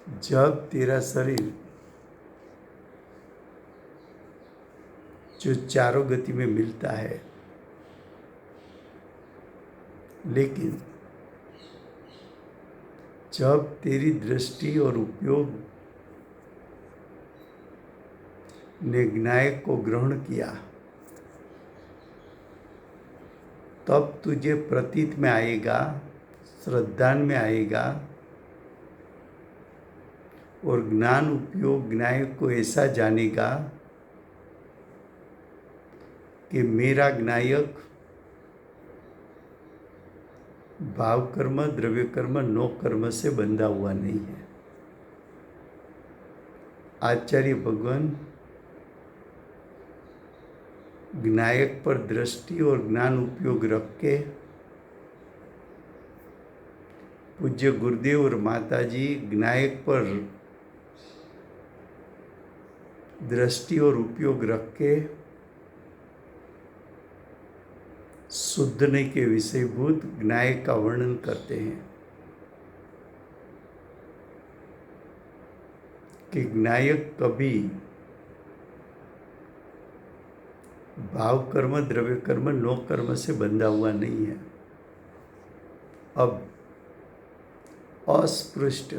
जब तेरा शरीर जो चारों गति में मिलता है, लेकिन जब तेरी दृष्टि और उपयोग ने ज्ञायक को ग्रहण किया, तब तुझे प्रतीत में आएगा, श्रद्धान में आएगा और ज्ञान उपयोग ज्ञायक को ऐसा जानेगा कि मेरा ज्ञायक भाव कर्म, द्रव्य कर्म, नो कर्म से बंधा हुआ नहीं है। आचार्य भगवान ज्ञायक पर दृष्टि और ज्ञान उपयोग रख के पूज्य गुरुदेव और माताजी ज्ञायक पर दृष्टि और उपयोग रख के शुद्धने के विषयभूत ज्ञायक का वर्णन करते हैं कि ज्ञायक कभी भाव कर्म, द्रव्य कर्म, नो कर्म से बंधा हुआ नहीं है। अब अस्पृष्ट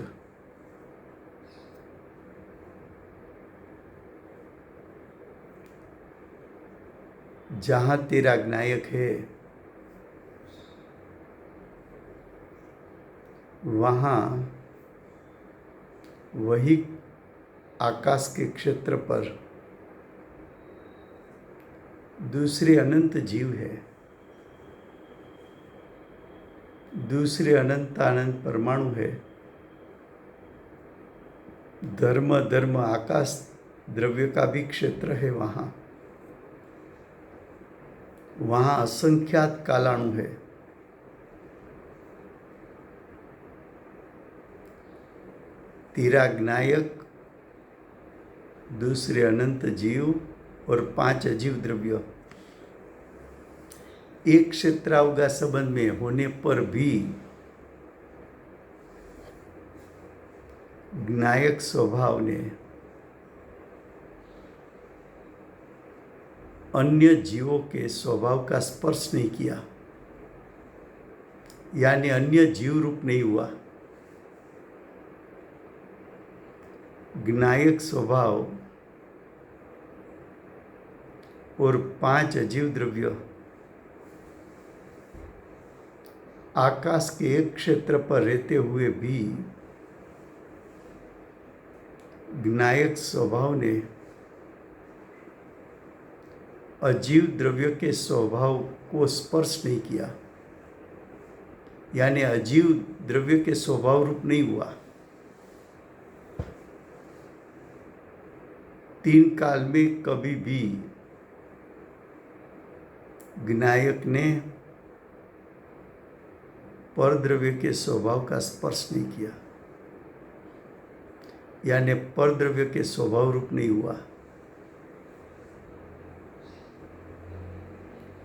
जहां तेरा ज्ञायक है, वहां वही आकाश के क्षेत्र पर दूसरे अनंत जीव है, दूसरे अनंत अनंत परमाणु है। धर्म आकाश द्रव्य का भी क्षेत्र है। वहां असंख्यात कालाणु है। तेरा ज्ञायक, दूसरे अनंत जीव और 5 अजीव द्रव्य एक क्षेत्रावगा संबंध में होने पर भी ज्ञायक स्वभाव ने अन्य जीवों के स्वभाव का स्पर्श नहीं किया, यानी अन्य जीव रूप नहीं हुआ। ज्ञायक स्वभाव और 5 अजीव द्रव्य आकाश के एक क्षेत्र पर रहते हुए भी ज्ञायक स्वभाव ने अजीव द्रव्य के स्वभाव को स्पर्श नहीं किया, यानी अजीव द्रव्य के स्वभाव रूप नहीं हुआ। 3 काल में कभी भी ज्ञायक ने परद्रव्य के स्वभाव का स्पर्श नहीं किया, यानी परद्रव्य के स्वभाव रूप नहीं हुआ।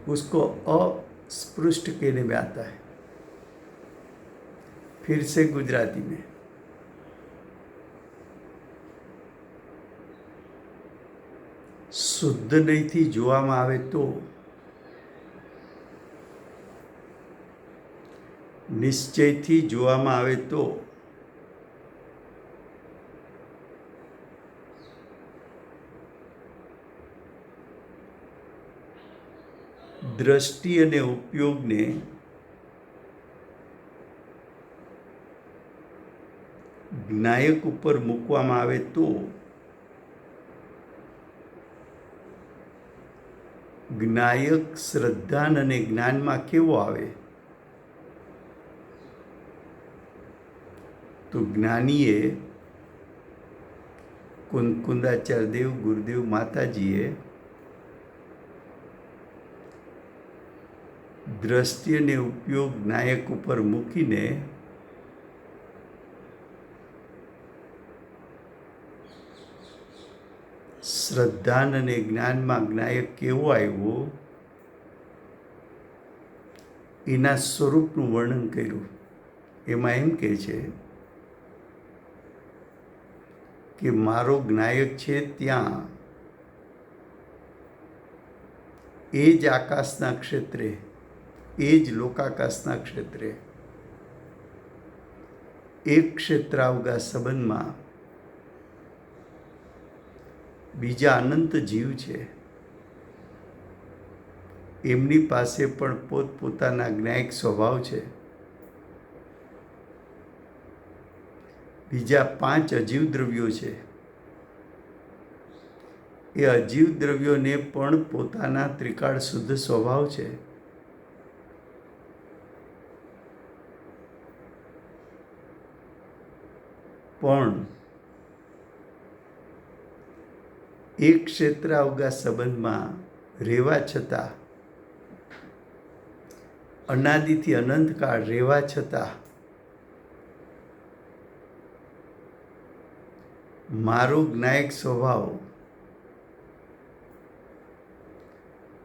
उसको अस्पृष्ट कहने में आता है। फिर से गुजराती में, शुद्ध नहीं थी જોવામાં આવે તો, નિશ્ચયથી જોવામાં આવે તો, દ્રષ્ટિ અને ઉપયોગને જ્ઞાયક ઉપર મૂકવામાં આવે તો જ્ઞાયક શ્રદ્ધાન અને જ્ઞાનમાં કેવો આવે? તો જ્ઞાનીએ કુંદાચાર્ય દેવ, ગુરુદેવ, માતાજીએ દ્રષ્ટિ અને ઉપયોગ જ્ઞાયક ઉપર મૂકીને શ્રદ્ધાન અને જ્ઞાનમાં જ્ઞાયક કેવો આવ્યો એના સ્વરૂપનું વર્ણન કર્યું। એમાં એમ કહે છે કે મારો જ્ઞાયક છે ત્યાં એ જ આકાશના ક્ષેત્રે, એ જ લોકાકાશના ક્ષેત્રે, એક ક્ષેત્રાવગા સંબંધમાં બીજા અનંત જીવ છે. એમની પાસે પણ પોતપોતાના જ્ઞાયક સ્વભાવ છે. બીજા 5 અજીવ દ્રવ્યો છે. એ અજીવ દ્રવ્યોને પણ પોતાના ત્રિકાળ શુદ્ધ સ્વભાવ છે. પણ એક ક્ષેત્રાવગા સંબંધમાં રહેવા છતાં, અનાદિથી અનંતકાળ રહેવા છતાં મારો જ્ઞાયક સ્વભાવ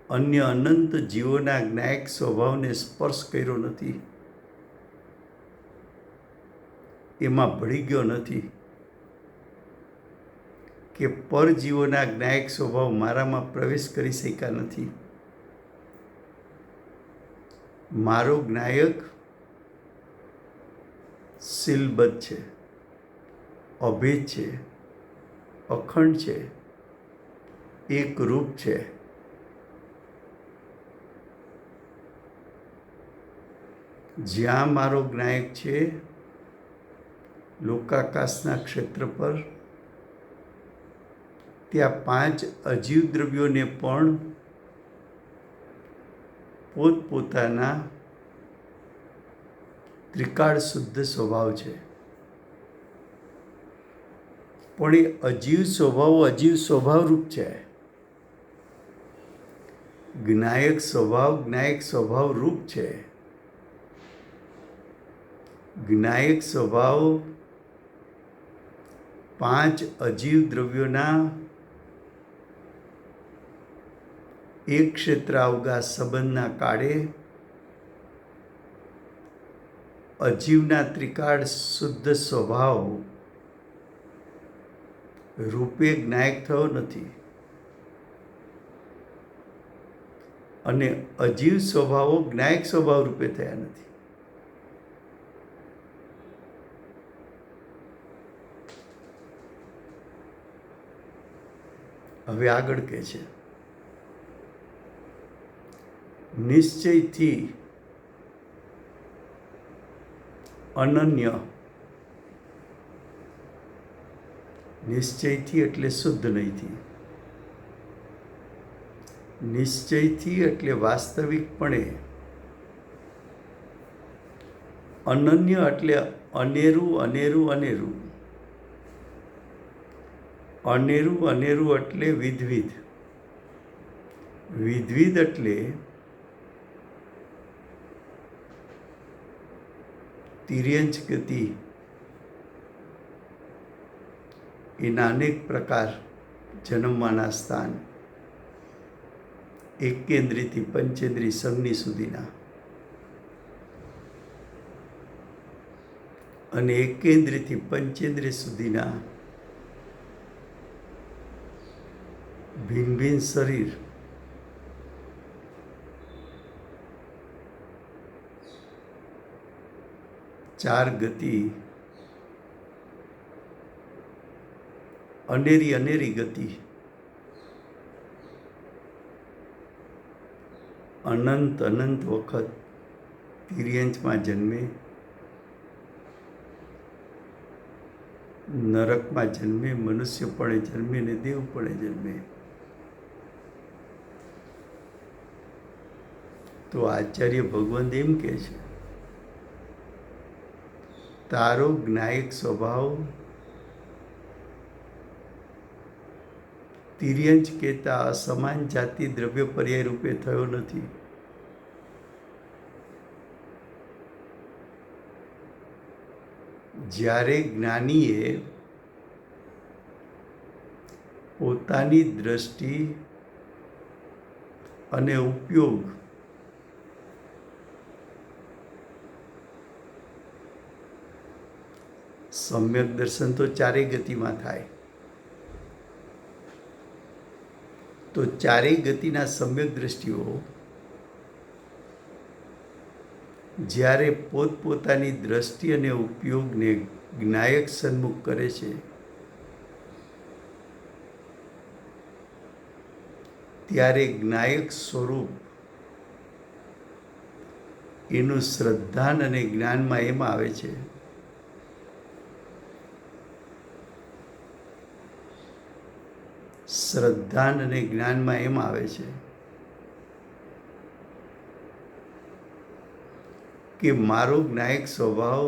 અન્ય અનંત જીવોના જ્ઞાયક સ્વભાવને સ્પર્શ કર્યો નથી, એમાં ભળી ગયો નથી, કે પરજીવોના જ્ઞાયક સ્વભાવ મારામાં પ્રવેશ કરી શક્યા નથી. મારો જ્ઞાયક શીલબદ્ધ છે, અભેદ છે, અખંડ છે, એકરૂપ છે. જ્યાં મારો જ્ઞાયક છે, લોકાકાશના ક્ષેત્ર પર, ત્યાં 5 અજીવ દ્રવ્યોને પણ પોતપોતાના ત્રિકાળ શુદ્ધ સ્વભાવ છે. પણ એ અજીવ સ્વભાવો અજીવ સ્વભાવરૂપ છે. જ્ઞાયક સ્વભાવ રૂપ છે. જ્ઞાયક સ્વભાવ 5 અજીવ દ્રવ્યોના એક ક્ષેત્રાવગા સંબંધના કાળે અજીવના ત્રિકાળ શુદ્ધ સ્વભાવ રૂપે જ્ઞાયક થયો નથી, અને અજીવ સ્વભાવો જ્ઞાયક સ્વભાવ રૂપે થયા નથી. હવે આગળ કહે છે, નિશ્ચયથી અનન્ય. નિશ્ચયથી એટલે શુદ્ધ નહીંથી. નિશ્ચયથી એટલે વાસ્તવિકપણે. અનન્ય એટલે અનેરું અનેરું અનેરું. અનેરું અનેરું એટલે વિધવિધ. વિધવિધ એટલે તિર્યંચ ગતિ. એના અનેક પ્રકાર જન્મવાના સ્થાન, એકેન્દ્રીયથી પંચેન્દ્રિય સંજ્ઞી સુધીના, અને એકેન્દ્રીયથી પંચેન્દ્રિય સુધીના ભિન્ન ભિન્ન શરીર, ચાર ગતિ, અનેરી અનેરી ગતિ, અનંત અનંત વખત તિર્યંચમાં જન્મે, નરકમાં જન્મે, મનુષ્યપણે જન્મે ને દેવપણે જન્મે. તો આચાર્ય ભગવંત એમ કહે છે, તારો જ્ઞાયક સ્વભાવ તિર્યંચ કહેતા અસમાન જાતિ દ્રવ્ય પર્યાય રૂપે થયો નથી. જ્યારે જ્ઞાનીએ પોતાની દ્રષ્ટિ અને ઉપયોગ સમ્યક દર્શન તો ચારેય ગતિમાં થાય, તો ચારેય ગતિના સમ્યક દ્રષ્ટિઓ જ્યારે પોતપોતાની દ્રષ્ટિ અને ઉપયોગને જ્ઞાયક સન્મુખ કરે છે ત્યારે જ્ઞાયક સ્વરૂપ એનું શ્રદ્ધાન અને જ્ઞાનમાં એમ આવે છે શ્રદ્ધાન અને જ્ઞાનમાં એમ આવે છે કે મારો જ્ઞાયક સ્વભાવ